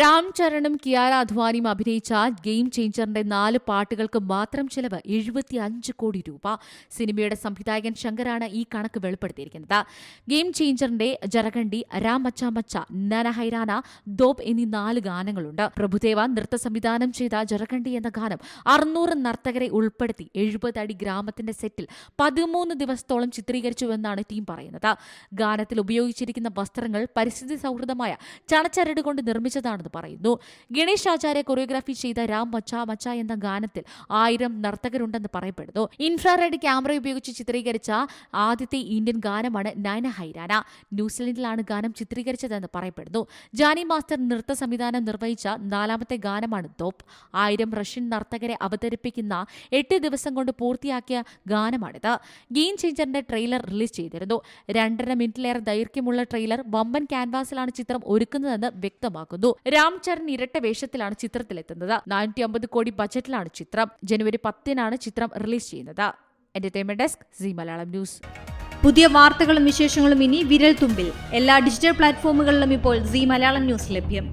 രാം ചരണും കിയാര അദ്വാനിയും അഭിനയിച്ച ഗെയിം ചേഞ്ചറിന്റെ 4 പാട്ടുകൾക്ക് മാത്രം ചെലവ് 75 കോടി രൂപ. സിനിമയുടെ സംവിധായകൻ ശങ്കറാണ് ഈ കണക്ക് വെളിപ്പെടുത്തിയിരിക്കുന്നത്. ഗെയിം ചേഞ്ചറിന്റെ ജറഗണ്ടി, രാം മച്ച മച്ച, നന ഹൈരാന, ദോപ് എന്നീ 4 ഗാനങ്ങളുണ്ട്. പ്രഭുദേവ നൃത്ത സംവിധാനം ചെയ്ത ജറഗണ്ടി എന്ന ഗാനം 600 നർത്തകരെ ഉൾപ്പെടുത്തി 70 അടി ഗ്രാമത്തിന്റെ സെറ്റിൽ 13 ദിവസത്തോളം ചിത്രീകരിച്ചുവെന്നാണ് ടീം പറയുന്നത്. ഗാനത്തിൽ ഉപയോഗിച്ചിരിക്കുന്ന വസ്ത്രങ്ങൾ പരിസ്ഥിതി സൗഹൃദമായ ചണച്ചരട് കൊണ്ട് നിർമ്മിച്ചതാണ് പറയുന്നു. ഗണേഷ് ആചാര്യ കൊറിയോഗ്രാഫി ചെയ്ത രാം മച്ച മച്ച എന്ന ഗാനത്തിൽ 1000 നർത്തകരുണ്ടെന്ന് പറയപ്പെടുന്നു. ഇൻഫ്രാറെഡ് ക്യാമറ ഉപയോഗിച്ച് ചിത്രീകരിച്ച ആദ്യത്തെ ഇന്ത്യൻ ഗാനമാണ് നൈന ഹൈരാന. ന്യൂസിലൻഡിലാണ് ഗാനം ചിത്രീകരിച്ചതെന്ന് പറയപ്പെടുന്നു. ജാനി മാസ്റ്റർ നൃത്ത സംവിധാനം നിർവഹിച്ച 4ാമത്തെ ഗാനമാണ് ദോപ്. 1000 റഷ്യൻ നർത്തകരെ അവതരിപ്പിക്കുന്ന 8 ദിവസം കൊണ്ട് പൂർത്തിയാക്കിയ ഗാനമാണിത്. ഗെയിം ചേഞ്ചറിന്റെ ട്രെയിലർ റിലീസ് ചെയ്തിരുന്നു. 2.5 മിനിറ്റിലേറെ ദൈർഘ്യമുള്ള ട്രെയിലർ വമ്പൻ ക്യാൻവാസിലാണ് ചിത്രം ഒരുക്കുന്നതെന്ന് വ്യക്തമാക്കുന്നു. രാം ചരൺ ഇരട്ട വേഷത്തിലാണ് ചിത്രത്തിലെത്തുന്നത്. 450 കോടി ബജറ്റിലാണ് ചിത്രം. ജനുവരി 10-നാണ് ചിത്രം റിലീസ് ചെയ്യുന്നത്. Entertainment desk, Zee Malayalam news. പുതിയ വാർത്തകളും വിശേഷങ്ങളും ഇനി വിരൽ തുമ്പിൽ. എല്ലാ ഡിജിറ്റൽ പ്ലാറ്റ്ഫോമുകളിലും ഇപ്പോൾ സീ മലയാളം ന്യൂസ് ലഭ്യം.